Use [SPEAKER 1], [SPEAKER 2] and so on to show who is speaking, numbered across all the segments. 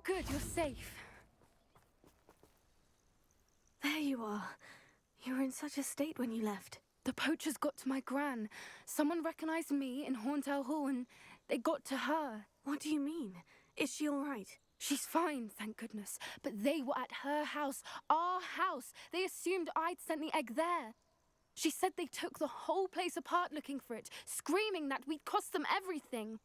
[SPEAKER 1] good, you're safe.
[SPEAKER 2] There you are. You were in such a state when you left.
[SPEAKER 1] The poachers got to my gran. Someone recognized me in Horndale Hall and they got to her.
[SPEAKER 2] What do you mean? Is she all right?
[SPEAKER 1] She's fine, thank goodness. But they were at her house, our house. They assumed I'd sent the egg there. She said they took the whole place apart looking for it, screaming that we'd cost them everything.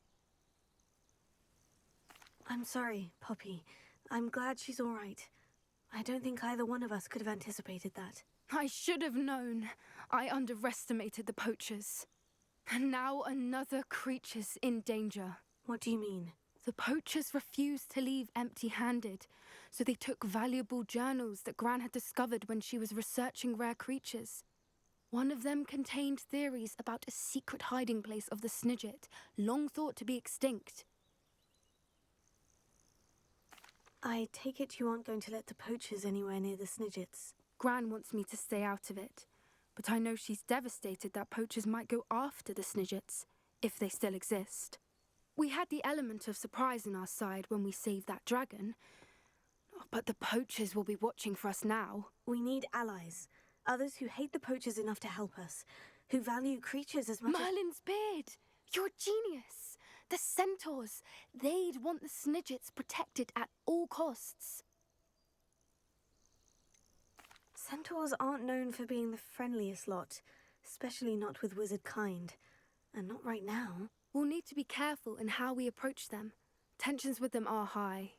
[SPEAKER 2] I'm sorry, Poppy. I'm glad she's all right. I don't think either one of us could have anticipated that.
[SPEAKER 1] I should have known. I underestimated the poachers. And now another creature's in danger.
[SPEAKER 2] What do you mean?
[SPEAKER 1] The poachers refused to leave empty-handed, so they took valuable journals that Gran had discovered when she was researching rare creatures. One of them contained theories about a secret hiding place of the Snidget, long thought to be extinct.
[SPEAKER 2] I take it you aren't going to let the poachers anywhere near the Snidgets.
[SPEAKER 1] Gran wants me to stay out of it, but I know she's devastated that poachers might go after the Snidgets, if they still exist. We had the element of surprise on our side when we saved that dragon, but the poachers will be watching for us now.
[SPEAKER 2] We need allies. Others who hate the poachers enough to help us, who value creatures as much
[SPEAKER 1] Merlin's beard! You're a genius! The centaurs! They'd want the Snidgets protected at all costs.
[SPEAKER 2] Centaurs aren't known for being the friendliest lot, especially not with wizard kind. And not right now.
[SPEAKER 1] We'll need to be careful in how we approach them. Tensions with them are high.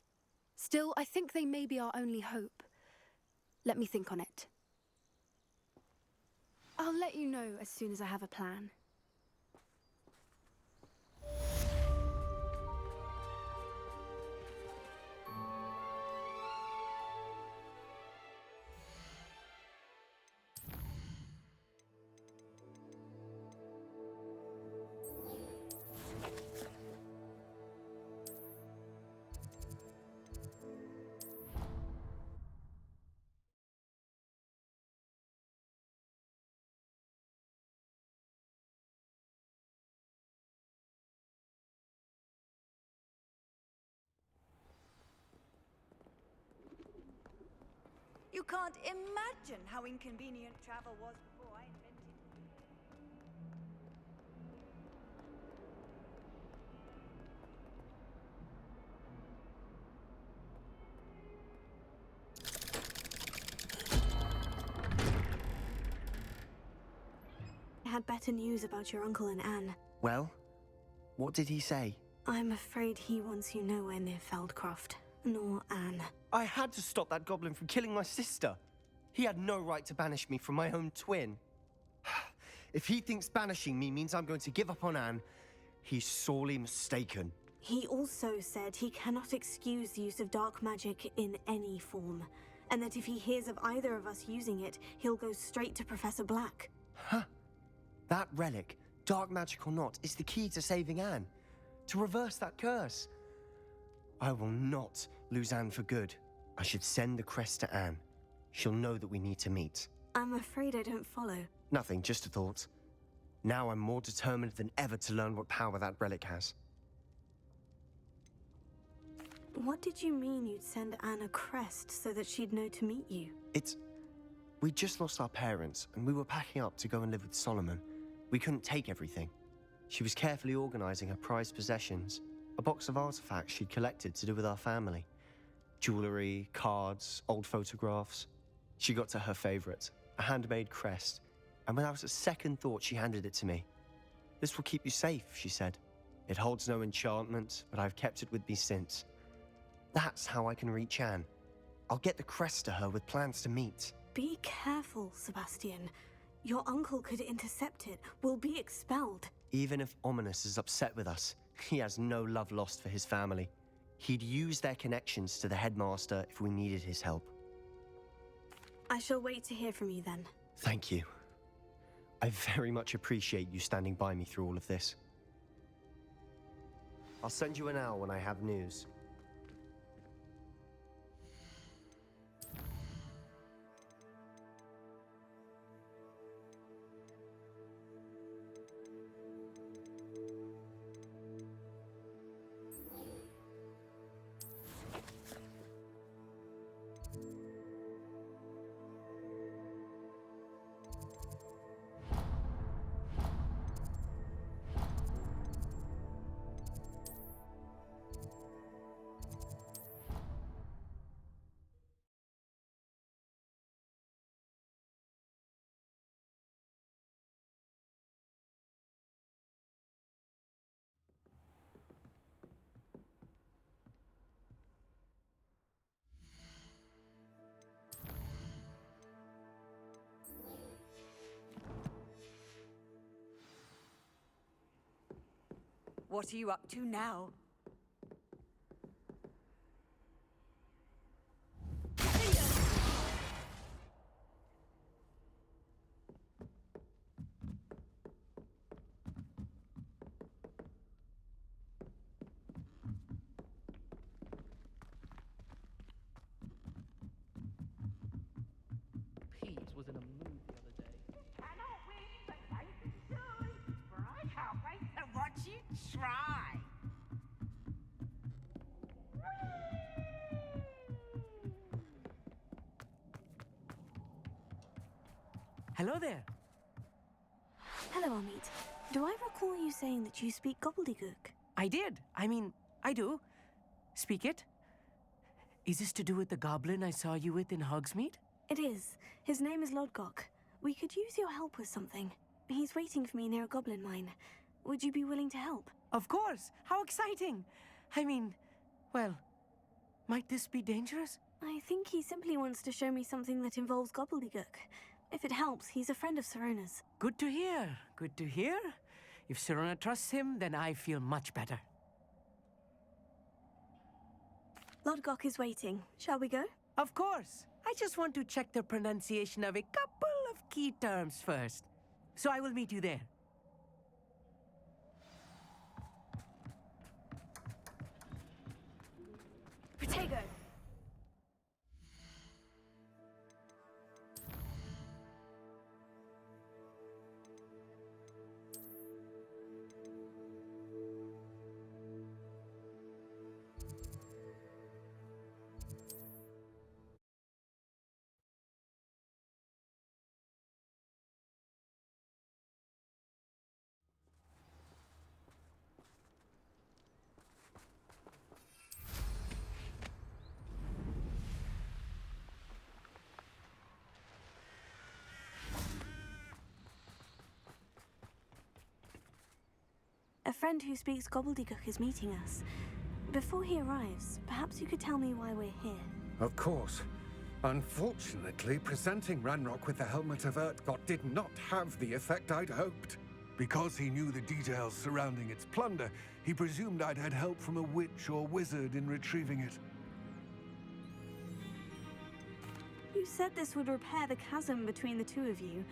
[SPEAKER 1] Still, I think they may be our only hope. Let me think on it. I'll let you know as soon as I have a plan.
[SPEAKER 3] You can't imagine how inconvenient travel was before I invented
[SPEAKER 2] I had better news about your uncle and Anne.
[SPEAKER 4] Well, what did he say?
[SPEAKER 2] I'm afraid he wants you nowhere near Feldcroft, nor Anne.
[SPEAKER 4] I had to stop that goblin from killing my sister. He had no right to banish me from my own twin. If he thinks banishing me means I'm going to give up on Anne, he's sorely mistaken.
[SPEAKER 2] He also said he cannot excuse the use of dark magic in any form, and that if he hears of either of us using it, he'll go straight to Professor Black.
[SPEAKER 4] Huh? That relic, dark magic or not, is the key to saving Anne. To reverse that curse. I will not lose Anne for good. I should send the crest to Anne. She'll know that we need to meet.
[SPEAKER 2] I'm afraid I don't follow.
[SPEAKER 4] Nothing, just a thought. Now I'm more determined than ever to learn what power that relic has.
[SPEAKER 2] What did you mean you'd send Anne a crest so that she'd know to meet you?
[SPEAKER 4] We just lost our parents, and we were packing up to go and live with Solomon. We couldn't take everything. She was carefully organizing her prized possessions, a box of artifacts she'd collected to do with our family. Jewelry, cards, old photographs. She got to her favorite, a handmade crest, and without a second thought she handed it to me. "This will keep you safe," she said. "It holds no enchantment, but I've kept it with me since. That's how I can reach Anne. I'll get the crest to her with plans to meet."
[SPEAKER 2] Be careful, Sebastian. Your uncle could intercept it. We'll be expelled.
[SPEAKER 4] Even if Ominous is upset with us, he has no love lost for his family. He'd use their connections to the headmaster if we needed his help.
[SPEAKER 2] I shall wait to hear from you then.
[SPEAKER 4] Thank you. I very much appreciate you standing by me through all of this. I'll send you an owl when I have news.
[SPEAKER 3] What are you up to now?
[SPEAKER 5] Peeves was in a mood the other day.
[SPEAKER 6] Cannot win, but don't be shy, for I can't wait to watch you try.
[SPEAKER 7] Hello there.
[SPEAKER 2] Hello, Amit. Do I recall you saying that you speak gobbledegook?
[SPEAKER 7] I did. I do. Speak it. Is this to do with the goblin I saw you with in Hogsmeade?
[SPEAKER 2] It is. His name is Lodgok. We could use your help with something. He's waiting for me near a goblin mine. Would you be willing to help?
[SPEAKER 7] Of course. How exciting. Well, might this be dangerous?
[SPEAKER 2] I think he simply wants to show me something that involves gobbledegook. If it helps, he's a friend of Sirona's.
[SPEAKER 7] Good to hear. Good to hear. If Sirona trusts him, then I feel much better.
[SPEAKER 2] Lodgok is waiting. Shall we go?
[SPEAKER 7] Of course. I just want to check the pronunciation of a couple of key terms first. So I will meet you there.
[SPEAKER 2] Protego! A friend who speaks gobbledegook is meeting us. Before he arrives, perhaps you could tell me why we're here.
[SPEAKER 8] Of course. Unfortunately, presenting Ranrock with the Helmet of Urtkot did not have the effect I'd hoped. Because he knew the details surrounding its plunder, he presumed I'd had help from a witch or wizard in retrieving it.
[SPEAKER 2] You said this would repair the chasm between the two of you.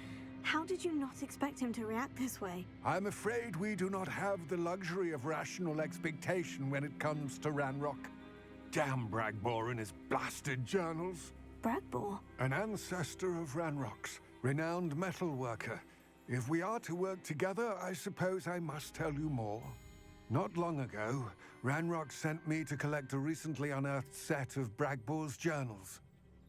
[SPEAKER 2] How did you not expect him to react this way?
[SPEAKER 8] I'm afraid we do not have the luxury of rational expectation when it comes to Ranrock. Damn Bragbor and his blasted journals.
[SPEAKER 2] Bragbor?
[SPEAKER 8] An ancestor of Ranrock's, renowned metal worker. If we are to work together, I suppose I must tell you more. Not long ago, Ranrock sent me to collect a recently unearthed set of Bragbor's journals.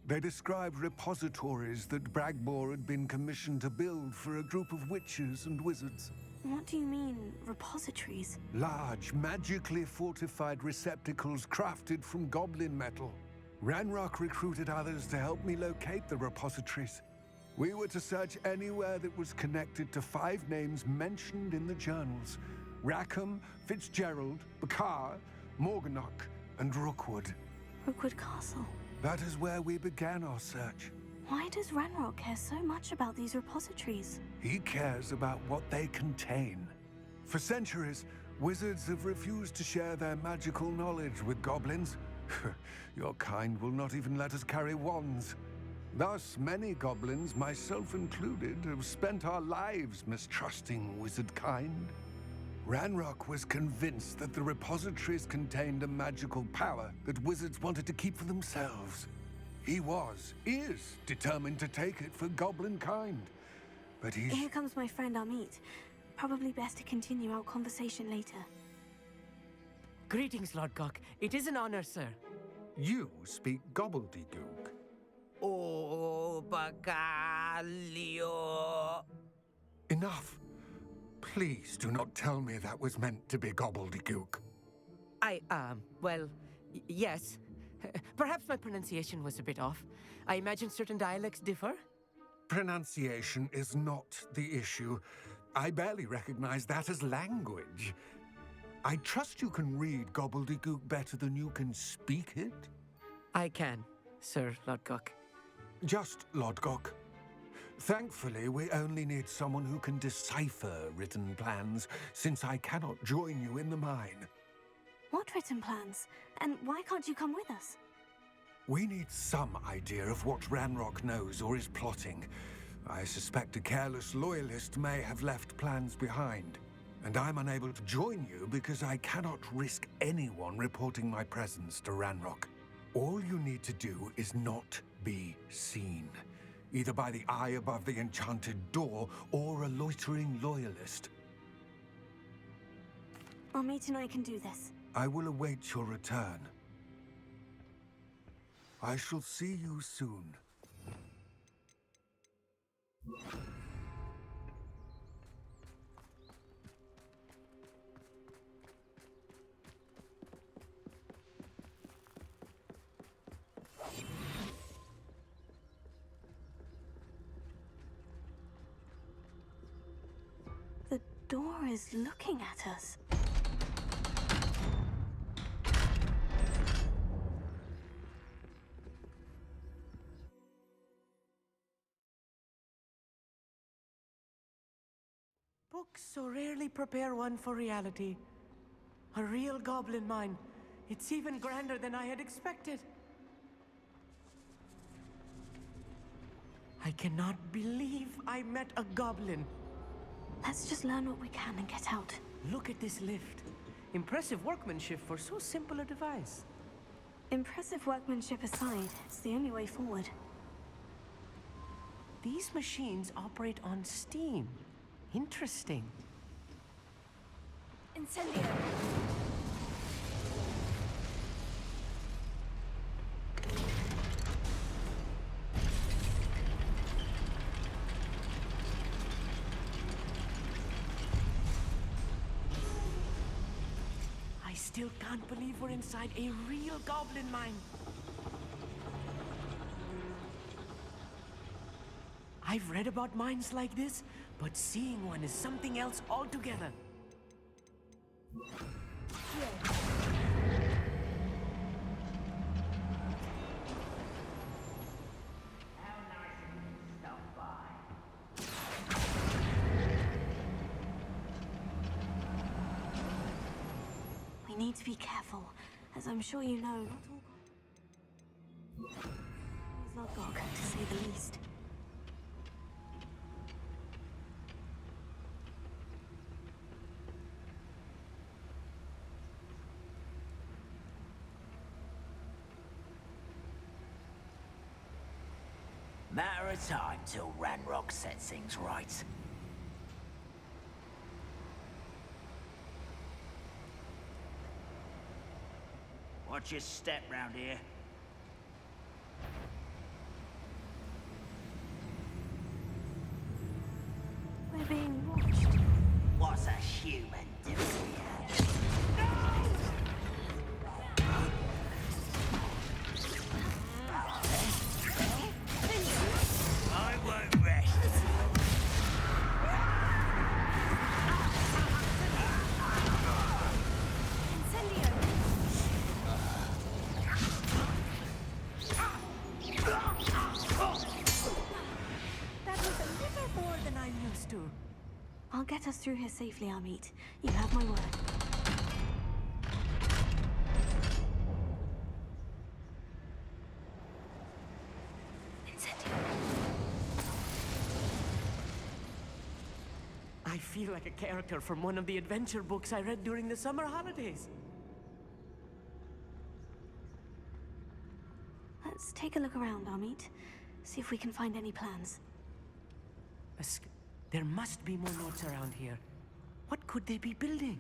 [SPEAKER 8] They described repositories that Bragbor had been commissioned to build for a group of witches and wizards.
[SPEAKER 2] What do you mean, repositories?
[SPEAKER 8] Large, magically fortified receptacles crafted from goblin metal. Ranrock recruited others to help me locate the repositories. We were to search anywhere that was connected to 5 names mentioned in the journals: Rackham, Fitzgerald, Bakar, Morganach, and Rookwood.
[SPEAKER 2] Rookwood Castle.
[SPEAKER 8] That is where we began our search.
[SPEAKER 2] Why does Ranrock care so much about these repositories?
[SPEAKER 8] He cares about what they contain. For centuries, wizards have refused to share their magical knowledge with goblins. Your kind will not even let us carry wands. Thus, many goblins, myself included, have spent our lives mistrusting wizard kind. Ranrock was convinced that the repositories contained a magical power that wizards wanted to keep for themselves. He is determined to take it for goblin kind. But he's...
[SPEAKER 2] Here comes my friend Amit. Probably best to continue our conversation later.
[SPEAKER 7] Greetings, Lodgok. It is an honor, sir.
[SPEAKER 8] You speak gobbledegook.
[SPEAKER 7] Oh, Bagalio.
[SPEAKER 8] Enough. Please do not tell me that was meant to be gobbledegook.
[SPEAKER 7] Yes. Perhaps my pronunciation was a bit off. I imagine certain dialects differ.
[SPEAKER 8] Pronunciation is not the issue. I barely recognize that as language. I trust you can read gobbledegook better than you can speak it?
[SPEAKER 7] I can, Sir Lodgok.
[SPEAKER 8] Just Lodgok. Thankfully, we only need someone who can decipher written plans, since I cannot join you in the mine.
[SPEAKER 2] What written plans? And why can't you come with us?
[SPEAKER 8] We need some idea of what Ranrock knows or is plotting. I suspect a careless loyalist may have left plans behind. And I'm unable to join you because I cannot risk anyone reporting my presence to Ranrock. All you need to do is not be seen, either by the eye above the enchanted door or a loitering loyalist.
[SPEAKER 2] Amit and I can do this.
[SPEAKER 8] I will await your return. I shall see you soon.
[SPEAKER 2] The door is looking at us.
[SPEAKER 7] Books so rarely prepare one for reality. A real goblin mine. It's even grander than I had expected. I cannot believe I met a goblin.
[SPEAKER 2] Let's just learn what we can and get out.
[SPEAKER 7] Look at this lift. Impressive workmanship for so simple a device.
[SPEAKER 2] Impressive workmanship aside, it's the only way forward.
[SPEAKER 7] These machines operate on steam. Interesting.
[SPEAKER 2] Incendio!
[SPEAKER 7] I still can't believe we're inside a real goblin mine. I've read about mines like this, but seeing one is something else altogether.
[SPEAKER 2] We need to be careful, as I'm sure you know. Not all Lodgok, to say the least.
[SPEAKER 9] Matter of time till Ranrock sets things right. Watch your step round here.
[SPEAKER 2] We're being watched.
[SPEAKER 9] What's a human doing here? I won't rest.
[SPEAKER 7] That was a little more than I'm used to.
[SPEAKER 2] I'll get us through here safely, Amit. You have my word.
[SPEAKER 7] I feel like a character from one of the adventure books I read during the summer holidays.
[SPEAKER 2] Let's take a look around, Amit. See if we can find any plans.
[SPEAKER 7] There must be more notes around here. What could they be building?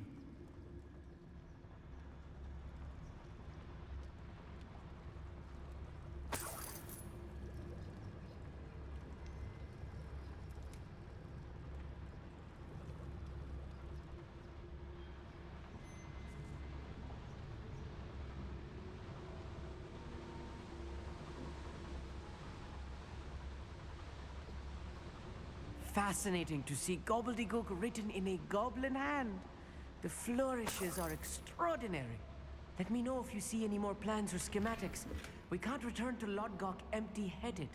[SPEAKER 7] Fascinating to see gobbledegook written in a goblin hand. The flourishes are extraordinary. Let me know if you see any more plans or schematics. We can't return to Lodgok empty-headed.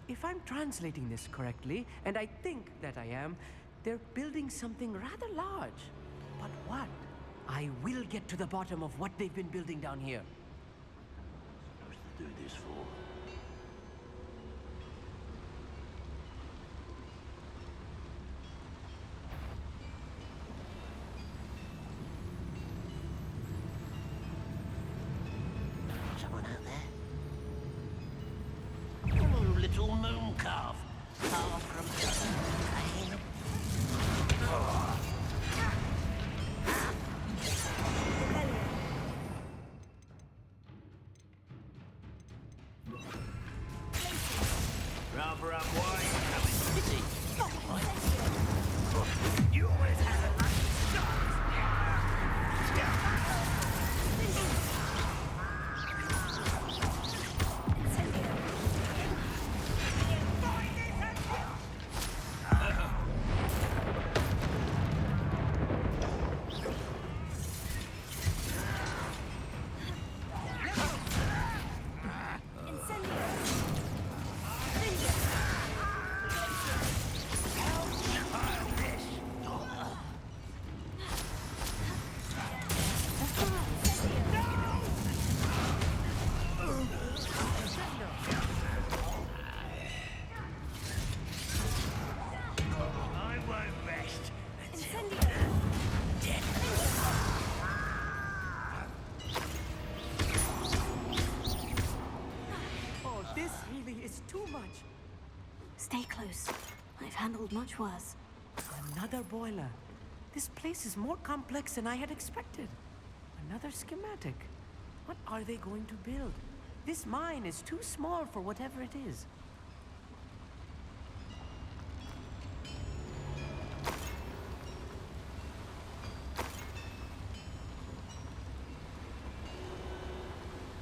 [SPEAKER 7] If I'm translating this correctly, and I think that I am, they're building something rather large. But what? I will get to the bottom of what they've been building down here.
[SPEAKER 9] Supposed to do this for? Someone out there? Oh, little moon calf. Far from pain. Rather unwise coming, is he? You always have a lucky start.
[SPEAKER 2] Stay close. I've handled much worse.
[SPEAKER 7] Another boiler. This place is more complex than I had expected. Another schematic. What are they going to build? This mine is too small for whatever it is.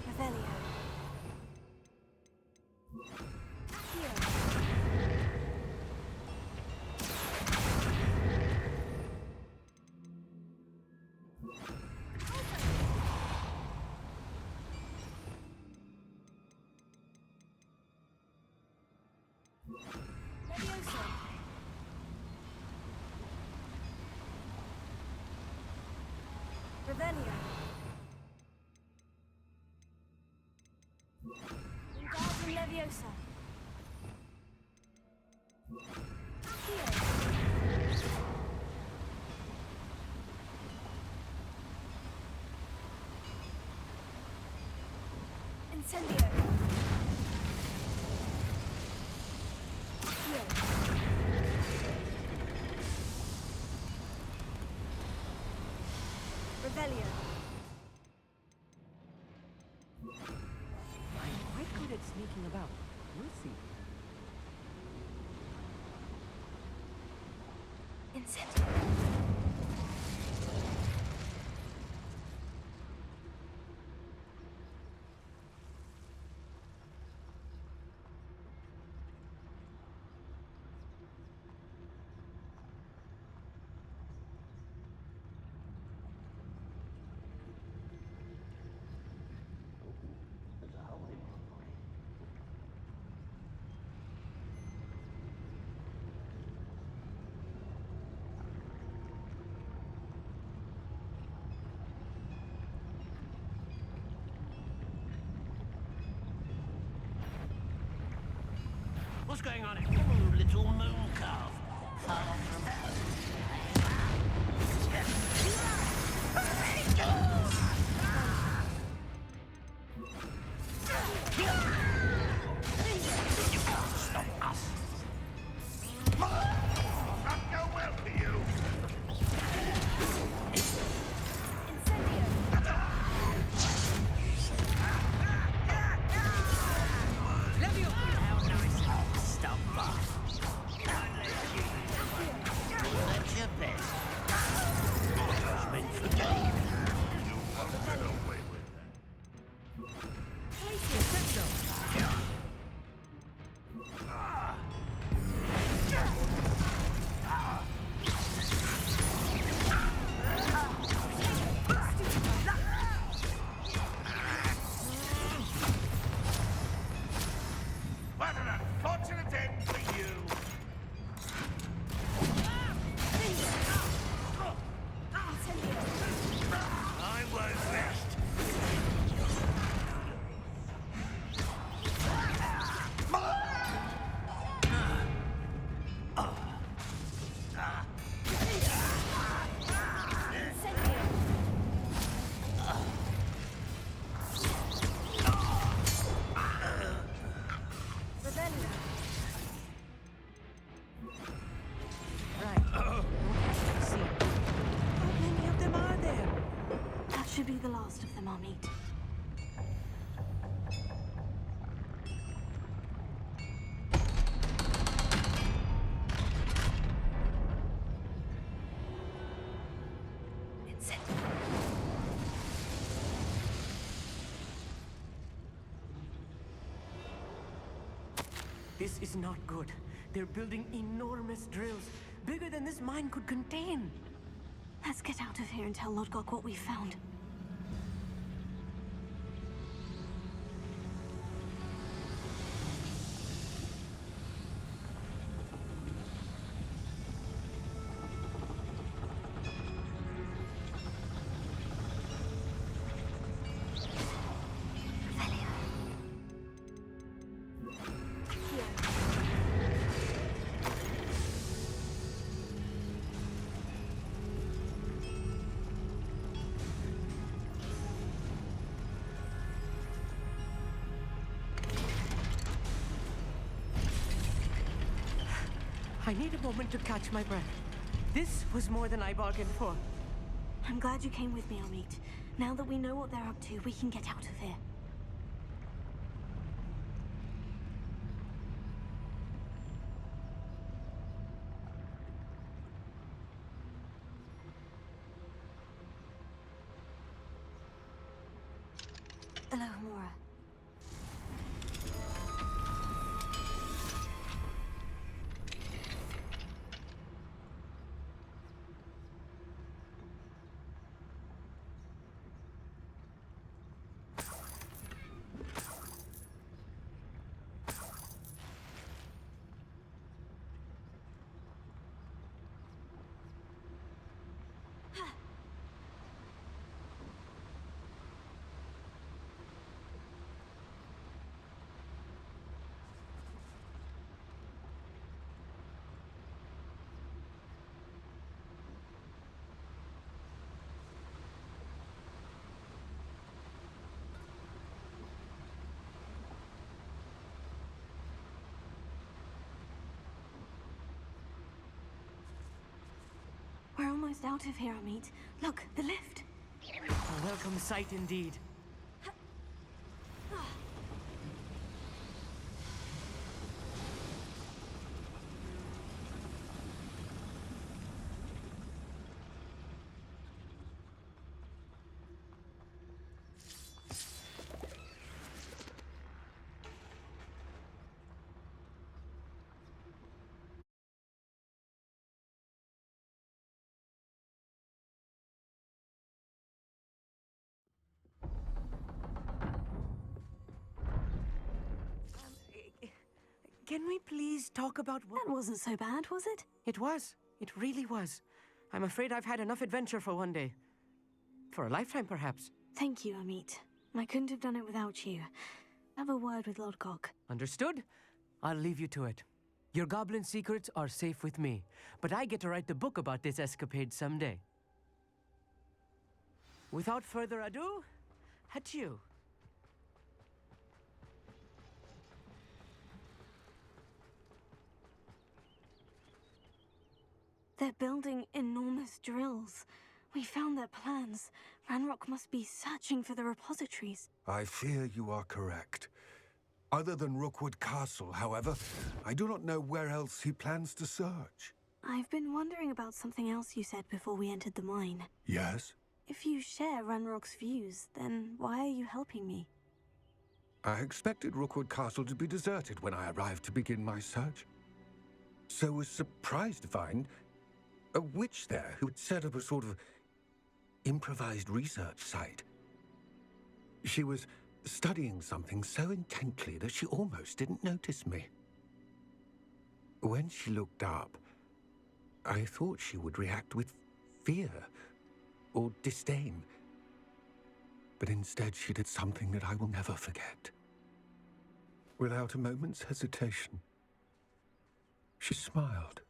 [SPEAKER 2] Revelio. Revelio. Wingardium Leviosa. Incendio. Revelio.
[SPEAKER 7] I'm quite good at sneaking about. We'll see.
[SPEAKER 2] Incendio.
[SPEAKER 9] There's a hole in my pocket. What's going on here? Oh, little moon calf. Far from you can't stop us.
[SPEAKER 6] Not go well for you.
[SPEAKER 9] How nice. Stop by. Can't let you.
[SPEAKER 2] should be the last of them, Amit.
[SPEAKER 1] It's it.
[SPEAKER 7] This is not good. They're building enormous drills, bigger than this mine could contain.
[SPEAKER 2] Let's get out of here and tell Lodgok what we found.
[SPEAKER 7] I need a moment to catch my breath. This was more than I bargained for.
[SPEAKER 2] I'm glad you came with me, Amit. Now that we know what they're up to, we can get out of here. Hello, Mora. We're almost out of here, Amit. Look, the lift.
[SPEAKER 7] A welcome sight indeed. Can we please talk about what...
[SPEAKER 2] That wasn't so bad, was it?
[SPEAKER 7] It was. It really was. I'm afraid I've had enough adventure for one day. For a lifetime, perhaps.
[SPEAKER 2] Thank you, Amit. I couldn't have done it without you. Have a word with Lodgok.
[SPEAKER 7] Understood? I'll leave you to it. Your goblin secrets are safe with me, but I get to write the book about this escapade someday. Without further ado, adieu.
[SPEAKER 2] They're building enormous drills. We found their plans. Ranrock must be searching for the repositories.
[SPEAKER 8] I fear you are correct. Other than Rookwood Castle, however, I do not know where else he plans to search.
[SPEAKER 2] I've been wondering about something else you said before we entered the mine.
[SPEAKER 8] Yes?
[SPEAKER 2] If you share Ranrock's views, then why are you helping me?
[SPEAKER 8] I expected Rookwood Castle to be deserted when I arrived to begin my search. So was surprised to find a witch there who had set up a sort of improvised research site. She was studying something so intently that she almost didn't notice me. When she looked up, I thought she would react with fear or disdain. But instead she did something that I will never forget. Without a moment's hesitation, she smiled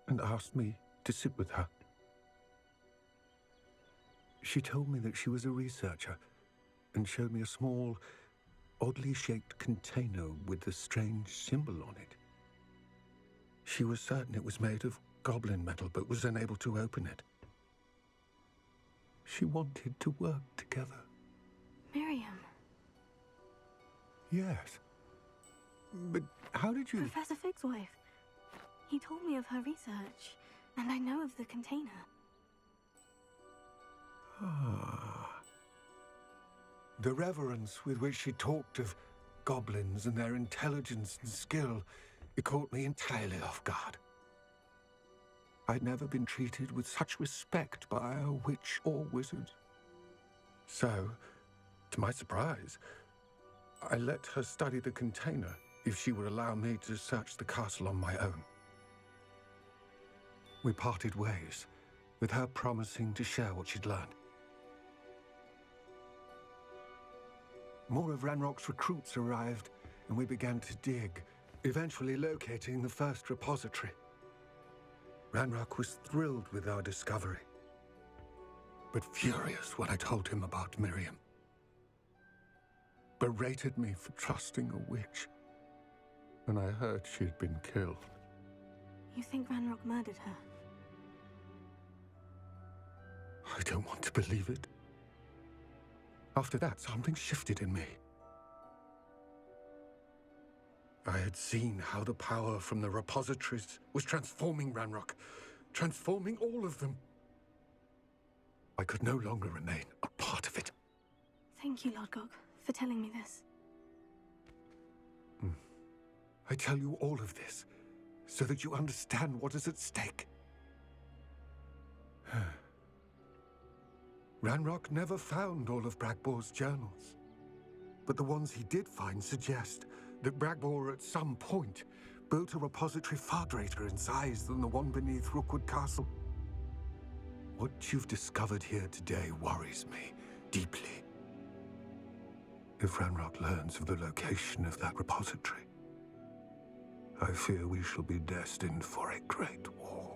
[SPEAKER 8] and asked me to sit with her. She told me that she was a researcher and showed me a small, oddly shaped container with a strange symbol on it. She was certain it was made of goblin metal, but was unable to open it. She wanted to work together.
[SPEAKER 2] Miriam.
[SPEAKER 8] Yes. But how did you...
[SPEAKER 2] Professor Fig's wife. He told me of her research, and I know of the container.
[SPEAKER 8] Ah. The reverence with which she talked of goblins and their intelligence and skill, it caught me entirely off guard. I'd never been treated with such respect by a witch or wizard. So, to my surprise, I let her study the container if she would allow me to search the castle on my own. We parted ways, with her promising to share what she'd learned. More of Ranrock's recruits arrived, and we began to dig, eventually locating the first repository. Ranrock was thrilled with our discovery, but furious when I told him about Miriam. Berated me for trusting a witch, and I heard she'd been killed.
[SPEAKER 2] You think Ranrock murdered her?
[SPEAKER 8] I don't want to believe it. After that, something shifted in me. I had seen how the power from the repositories was transforming Ranrock, transforming all of them. I could no longer remain a part of it.
[SPEAKER 2] Thank you, Lord Gog, for telling me this.
[SPEAKER 8] I tell you all of this so that you understand what is at stake. Ranrock never found all of Bragbor's journals, but the ones he did find suggest that Bragbor at some point built a repository far greater in size than the one beneath Rookwood Castle. What you've discovered here today worries me deeply. If Ranrock learns of the location of that repository, I fear we shall be destined for a great war.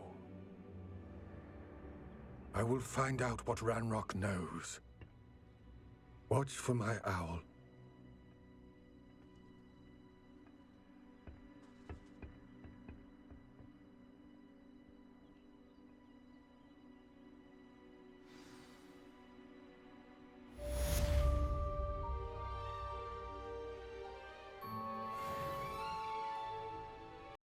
[SPEAKER 8] I will find out what Ranrock knows. Watch for my owl